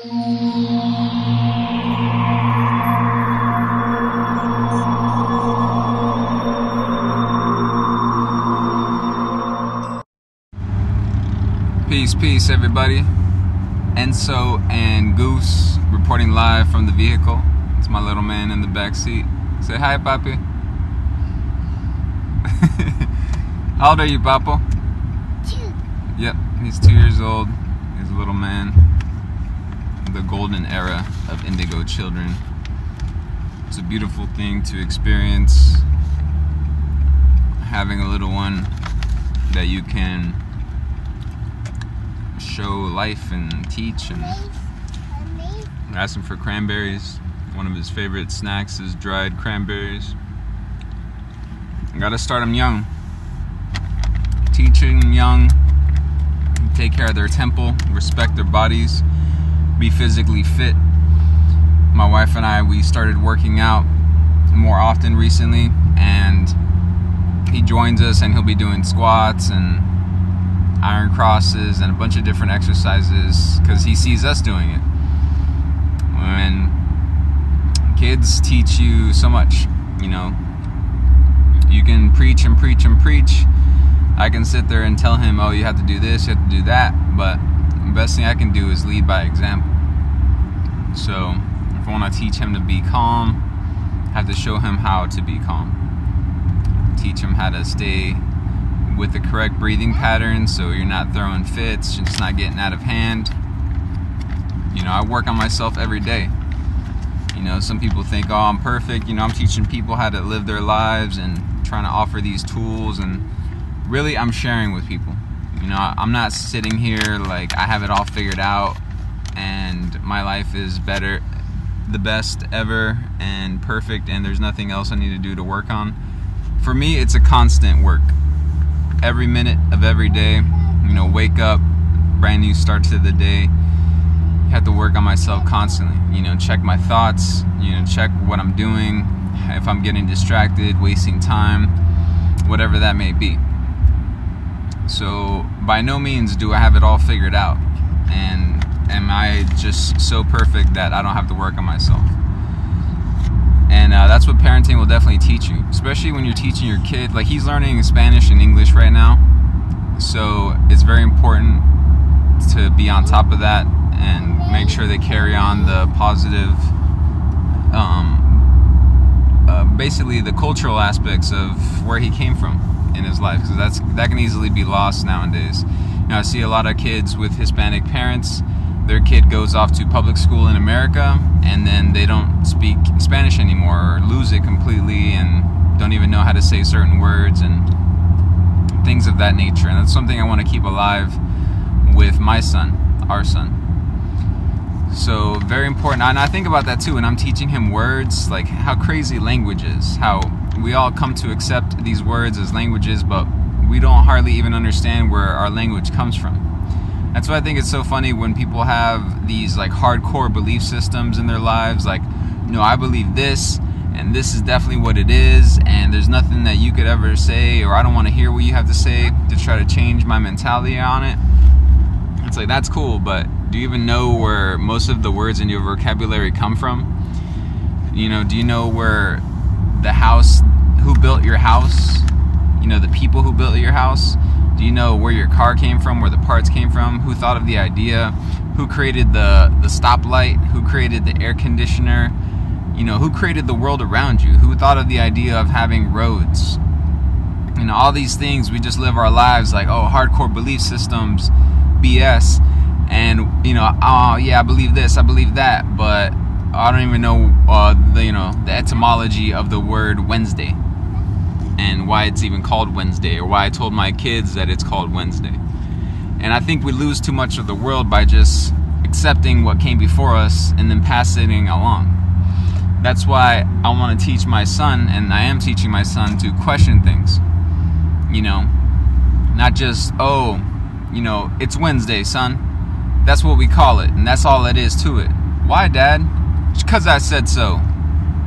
Peace, everybody. Enzo and Goose reporting live from the vehicle. It's my little man in the back seat. Say hi, Papi. How old are you, Papo? 2. Yep, he's 2 years old. He's a little man. The golden era of indigo children. It's a beautiful thing to experience. Having a little one that you can show life and teach and ask him for cranberries. One of his favorite snacks is dried cranberries. I gotta start them young. Teaching them young, take care of their temple, respect their bodies, be physically fit. My wife and I, we started working out more often recently, and he joins us and he'll be doing squats and iron crosses and a bunch of different exercises because he sees us doing it. When kids teach you so much, you know, you can preach and preach and preach. I can sit there and tell him, oh, you have to do this, you have to do that, but the best thing I can do is lead by example. So if I want to teach him to be calm, I have to show him how to be calm. Teach him how to stay with the correct breathing pattern so you're not throwing fits, you're just not getting out of hand. You know, I work on myself every day. You know, some people think, oh, I'm perfect. You know, I'm teaching people how to live their lives and trying to offer these tools, and really I'm sharing with people. You know, I'm not sitting here like I have it all figured out and my life is better, the best ever and perfect, and there's nothing else I need to do to work on. For me, it's a constant work. Every minute of every day, you know, wake up, brand new start to the day. I have to work on myself constantly, you know, check my thoughts, you know, check what I'm doing, if I'm getting distracted, wasting time, whatever that may be. So by no means do I have it all figured out, and am I just so perfect that I don't have to work on myself. And that's what parenting will definitely teach you, especially when you're teaching your kid. Like, he's learning Spanish and English right now, so it's very important to be on top of that and make sure they carry on the positive, basically the cultural aspects of where he came from in his life, because that can easily be lost nowadays. You know, I see a lot of kids with Hispanic parents. Their kid goes off to public school in America, and then they don't speak Spanish anymore, or lose it completely, and don't even know how to say certain words and things of that nature. And that's something I want to keep alive with my son, our son. So very important. And I think about that too when I'm teaching him words, like how crazy language is, how we all come to accept these words as languages, but we don't hardly even understand where our language comes from. That's why I think it's so funny when people have these like hardcore belief systems in their lives, like, no, I believe this, and this is definitely what it is, and there's nothing that you could ever say, or I don't want to hear what you have to say to try to change my mentality on it. It's like, that's cool, but do you even know where most of the words in your vocabulary come from? You know, do you know where the house, who built your house? You know, the people who built your house? Do you know where your car came from, where the parts came from? Who thought of the idea? Who created the stoplight? Who created the air conditioner? You know, who created the world around you? Who thought of the idea of having roads? You know, all these things, we just live our lives like, oh, hardcore belief systems, BS. And, you know, oh, yeah, I believe this, I believe that. But I don't even know, the etymology of the word Wednesday, and why it's even called Wednesday, or why I told my kids that it's called Wednesday. And I think we lose too much of the world by just accepting what came before us and then passing it along. That's why I want to teach my son, and I am teaching my son, to question things. You know, not just, oh, you know, it's Wednesday, son. That's what we call it, and that's all it is to it. Why, Dad? It's 'cause I said so.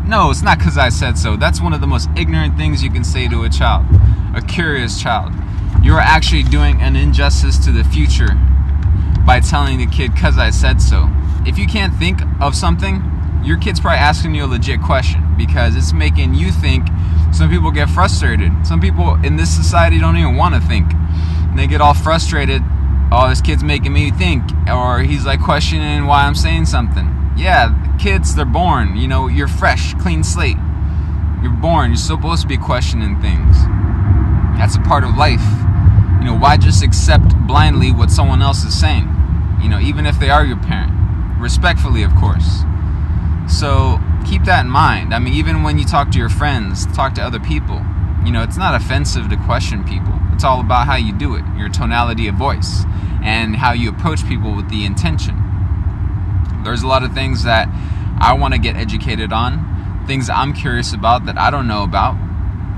No, it's not 'cause I said so. That's one of the most ignorant things you can say to a child, a curious child. You're actually doing an injustice to the future by telling the kid, 'cause I said so. if you can't think of something, your kid's probably asking you a legit question, because it's making you think. Some people get frustrated. Some people in this society don't even want to think. And they get all frustrated. Oh, this kid's making me think. Or he's like questioning why I'm saying something. Yeah, kids, they're born. You know, you're fresh, clean slate. You're born. You're supposed to be questioning things. That's a part of life. You know, why just accept blindly what someone else is saying? You know, even if they are your parent. Respectfully, of course. So keep that in mind. I mean, even when you talk to your friends, talk to other people, you know, it's not offensive to question people. It's all about how you do it, your tonality of voice, and how you approach people with the intention. There's a lot of things that I want to get educated on, things I'm curious about that I don't know about,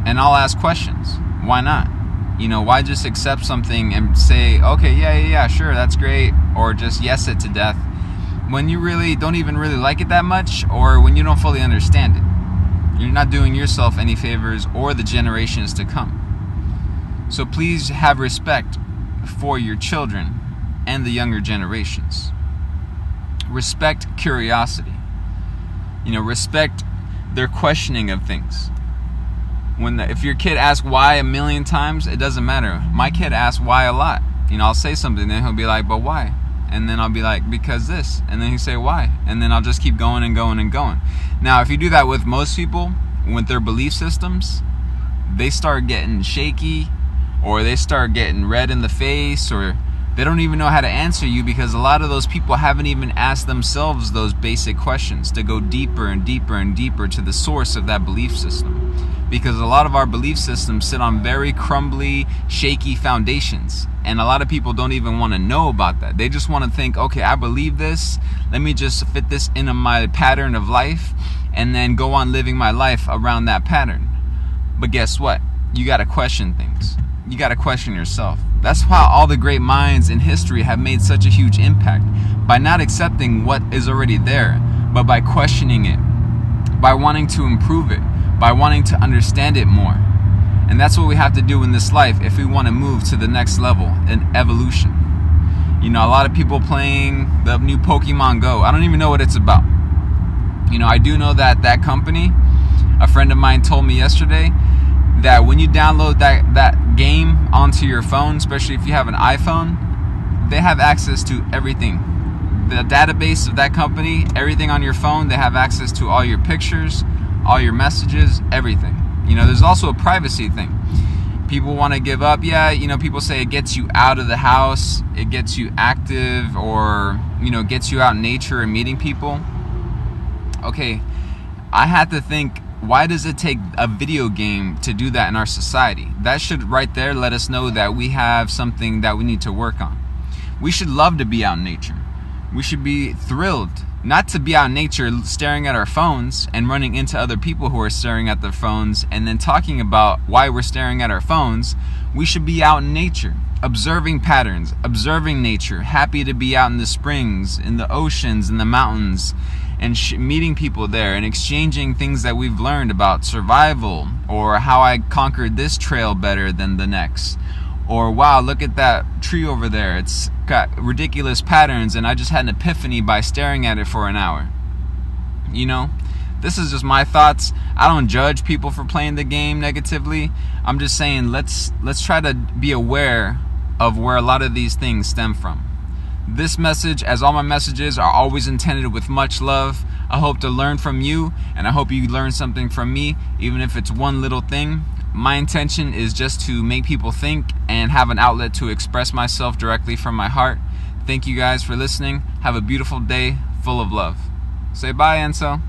and I'll ask questions. Why not? You know, why just accept something and say, okay, yeah, sure, that's great, or just yes it to death, when you really don't even really like it that much, or when you don't fully understand it. You're not doing yourself any favors or the generations to come. So please have respect for your children and the younger generations. Respect curiosity. You know, respect their questioning of things. If your kid asks why a million times, it doesn't matter. My kid asks why a lot. You know, I'll say something, then he'll be like, but why? And then I'll be like, because this. And then he'll say, why? And then I'll just keep going and going and going. Now, if you do that with most people, with their belief systems, they start getting shaky, or they start getting red in the face, or they don't even know how to answer you, because a lot of those people haven't even asked themselves those basic questions to go deeper and deeper and deeper to the source of that belief system. Because a lot of our belief systems sit on very crumbly, shaky foundations. And a lot of people don't even want to know about that. They just want to think, okay, I believe this. Let me just fit this into my pattern of life and then go on living my life around that pattern. But guess what? You got to question things. You got to question yourself. That's how all the great minds in history have made such a huge impact. By not accepting what is already there, but by questioning it, by wanting to improve it, by wanting to understand it more. And that's what we have to do in this life if we want to move to the next level in evolution. You know, a lot of people playing the new Pokemon Go. I don't even know what it's about. You know, I do know that that company, a friend of mine told me yesterday, that when you download that game onto your phone, especially if you have an iPhone, they have access to everything. The database of that company, everything on your phone, they have access to all your pictures, all your messages, everything. You know, there's also a privacy thing. People want to give up. Yeah, you know, people say it gets you out of the house, it gets you active, or, you know, gets you out in nature and meeting people. Okay, I had to think, why does it take a video game to do that in our society? That should right there let us know that we have something that we need to work on. We should love to be out in nature. We should be thrilled not to be out in nature staring at our phones and running into other people who are staring at their phones and then talking about why we're staring at our phones. We should be out in nature, observing patterns, observing nature, happy to be out in the springs, in the oceans, in the mountains, and meeting people there and exchanging things that we've learned about survival, or how I conquered this trail better than the next. Or, wow, look at that tree over there. It's got ridiculous patterns and I just had an epiphany by staring at it for an hour. You know, this is just my thoughts. I don't judge people for playing the game negatively. I'm just saying let's try to be aware of where a lot of these things stem from. This message, as all my messages, are always intended with much love. I hope to learn from you, and I hope you learn something from me, even if it's one little thing. My intention is just to make people think and have an outlet to express myself directly from my heart. Thank you guys for listening. Have a beautiful day full of love. Say bye, Enzo.